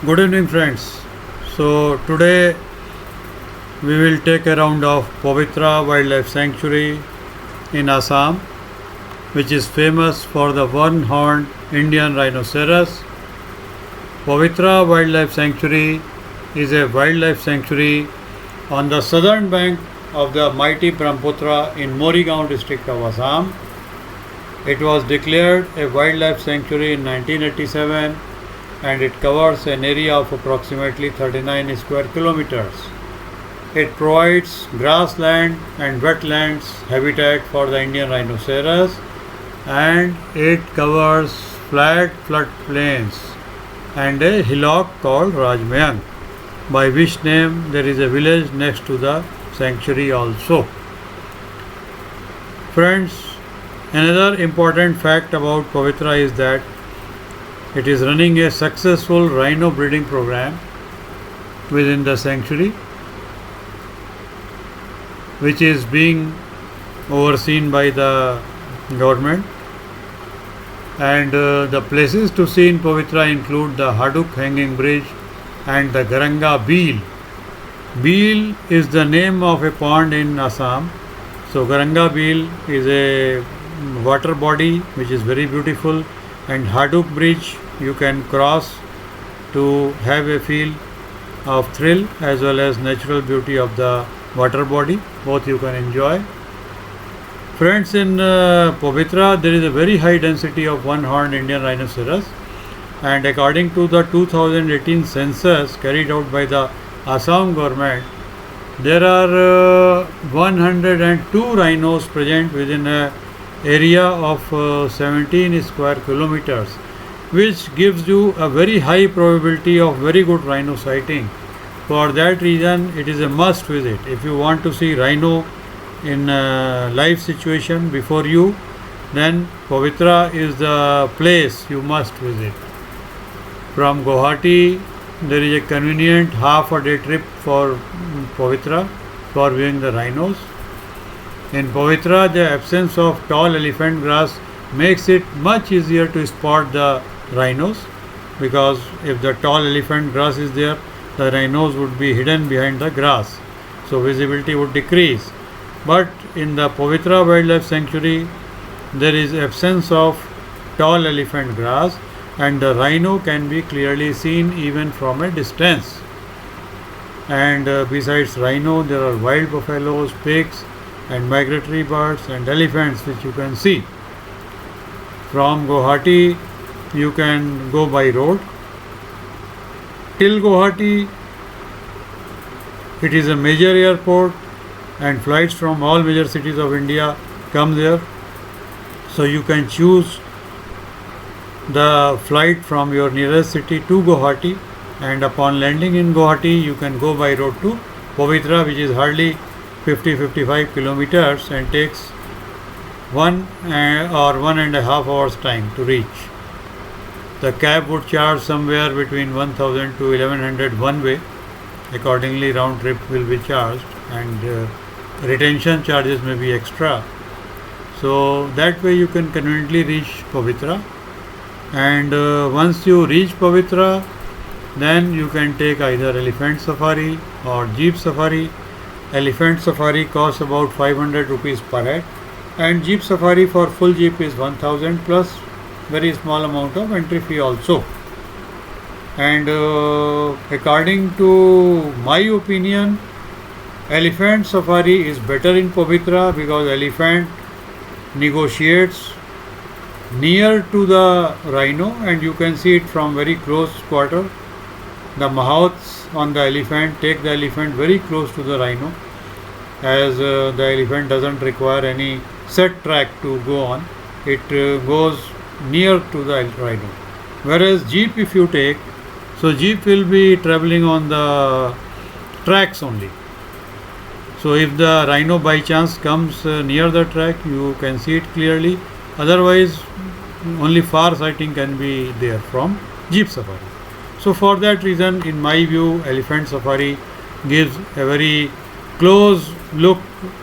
Good evening, friends. So, today we will take a round of Pavitra Wildlife Sanctuary in Assam, which is famous for the one horned Indian rhinoceros. Pavitra Wildlife Sanctuary is a wildlife sanctuary on the southern bank of the mighty Brahmaputra in Morigaon district of Assam. It was declared a wildlife sanctuary in 1987 and it covers an area of approximately 39 square kilometers. It provides grassland and wetlands habitat for the Indian rhinoceros and it covers flat floodplains and a hillock called Rajmayang, by which name there is a village next to the sanctuary also. Friends, another important fact about Pavitra is that it is running a successful rhino breeding program within the sanctuary, which is being overseen by the government. And the places to see in Pavitra include the Haduk Hanging Bridge and the Garanga Beel. Beel is the name of a pond in Assam. So Garanga Beel is a water body which is very beautiful, and Haduk Bridge you can cross to have a feel of thrill as well as natural beauty of the water body. Both you can enjoy. Friends, in Pavitra there is a very high density of one-horned Indian rhinoceros, and according to the 2018 census carried out by the Assam government, there are 102 rhinos present within an area of 17 square kilometers, which gives you a very high probability of very good rhino sighting. For that reason, it is a must visit. If you want to see rhino in a live situation before you, then Pavitra is the place you must visit. From Guwahati, there is a convenient half a day trip for Pavitra for viewing the rhinos. In Pavitra, the absence of tall elephant grass makes it much easier to spot the rhinos, because if the tall elephant grass is there, the rhinos would be hidden behind the grass, so visibility would decrease. But in the Pavitra Wildlife Sanctuary, there is absence of tall elephant grass and the rhino can be clearly seen even from a distance. And besides rhino, there are wild buffaloes, pigs, and migratory birds and elephants which you can see. From Guwahati, you can go by road. Till Guwahati, it is a major airport and flights from all major cities of India come there. So you can choose the flight from your nearest city to Guwahati, and upon landing in Guwahati, you can go by road to Pavitra, which is hardly 50-55 kilometers and takes 1 or 1.5 hours time to reach. The cab would charge somewhere between 1000 to 1100 one way. Accordingly, round trip will be charged, and retention charges may be extra. So that way you can conveniently reach Pavitra. And once you reach Pavitra, then you can take either elephant safari or jeep safari. Elephant safari costs about 500 rupees per head, and jeep safari for full jeep is 1000 plus very small amount of entry fee also. And according to my opinion, elephant safari is better in Pavitra because elephant negotiates near to the rhino and you can see it from very close quarter. The mahouts on the elephant take the elephant very close to the rhino, as the elephant doesn't require any set track to go on. It goes near to the rhino. Whereas jeep, if you take, so jeep will be traveling on the tracks only. So if the rhino by chance comes near the track, you can see it clearly. Otherwise, only far sighting can be there from jeep safari. So for that reason, in my view, elephant safari gives a very close look,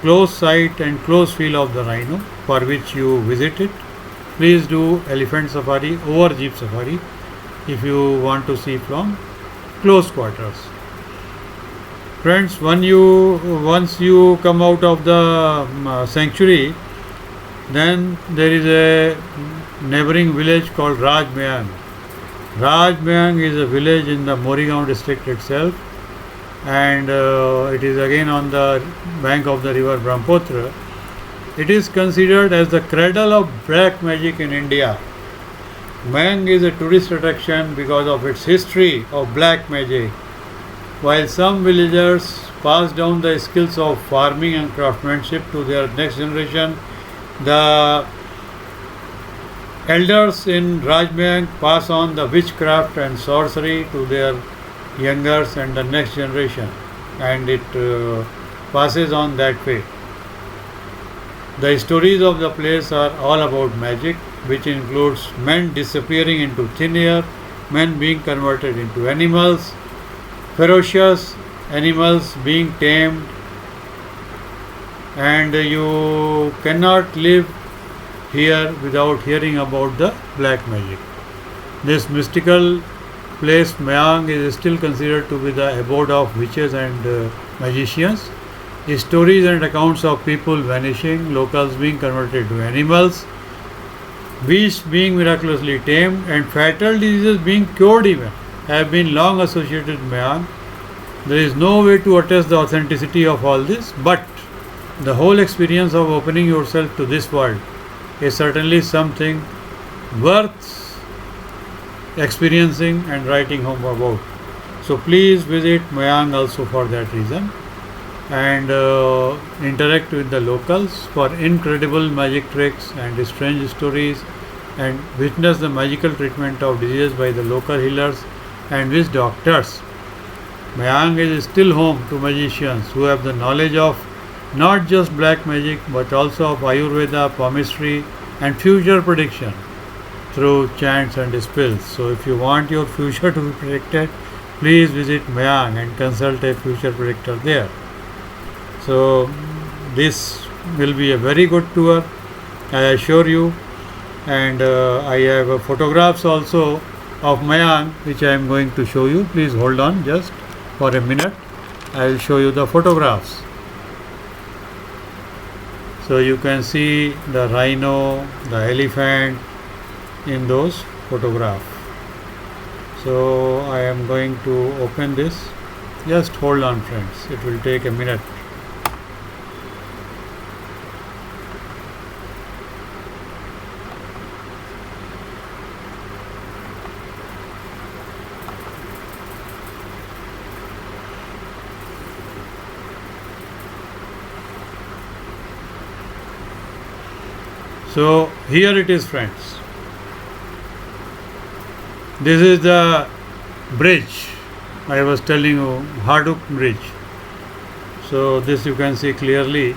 close sight and close feel of the rhino for which you visit it. Please do elephant safari over jeep safari if you want to see from close quarters. Friends, once you come out of the sanctuary, then there is a neighboring village called Rajmayang. Rajmayang is a village in the Morigaon district itself, and it is again on the bank of the river Brahmaputra. It is considered as the cradle of black magic in India. Mayang is a tourist attraction because of its history of black magic. While some villagers pass down the skills of farming and craftsmanship to their next generation, the elders in Rajmayang pass on the witchcraft and sorcery to their youngers and the next generation, and it passes on that way. The stories of the place are all about magic, which includes men disappearing into thin air, men being converted into animals, ferocious animals being tamed, and you cannot live here without hearing about the black magic. This mystical place, Mayang, is still considered to be the abode of witches and magicians. Stories and accounts of people vanishing, locals being converted to animals, beasts being miraculously tamed, and fatal diseases being cured even have been long associated with Mayang. There is no way to attest the authenticity of all this, but the whole experience of opening yourself to this world is certainly something worth experiencing and writing home about. So please visit Mayang also for that reason, and interact with the locals for incredible magic tricks and strange stories, and witness the magical treatment of diseases by the local healers and witch doctors. Mayang is still home to magicians who have the knowledge of not just black magic but also of Ayurveda, palmistry, and future prediction through chants and spells. So, if you want your future to be predicted, please visit Mayang and consult a future predictor there. So, this will be a very good tour, I assure you. And I have photographs also of Mayang which I am going to show you. Please hold on just for a minute. I will show you the photographs. So you can see the rhino, the elephant in those photographs. So I am going to open this. Just hold on, friends. It will take a minute. So here it is, friends. This is the bridge I was telling you, Harduk bridge. So this you can see clearly.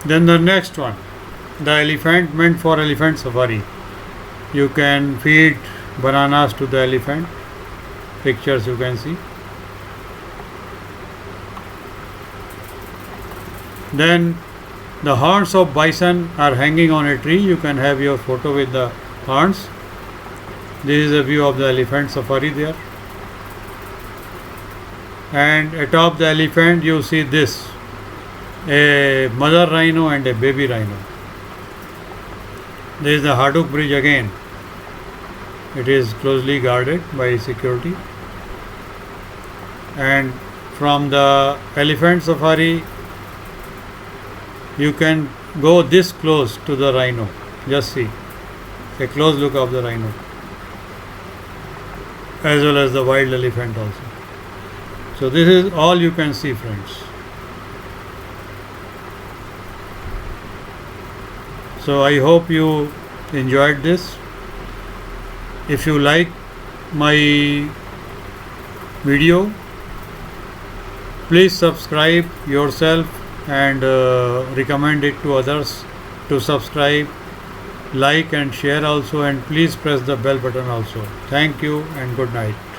Then the next one, the elephant meant for elephant safari. You can feed bananas to the elephant. Pictures you can see. Then the horns of bison are hanging on a tree. You can have your photo with the horns. This is a view of the elephant safari there. And atop the elephant you see this, a mother rhino and a baby rhino. There is the Harduk bridge again. It is closely guarded by security. And from the elephant safari, you can go this close to the rhino. Just see a close look of the rhino, as well as the wild elephant also. So this is all you can see, friends. So I hope you enjoyed this. If you like my video, please subscribe yourself and recommend it to others to subscribe, like and share also, and please press the bell button also. Thank you and good night.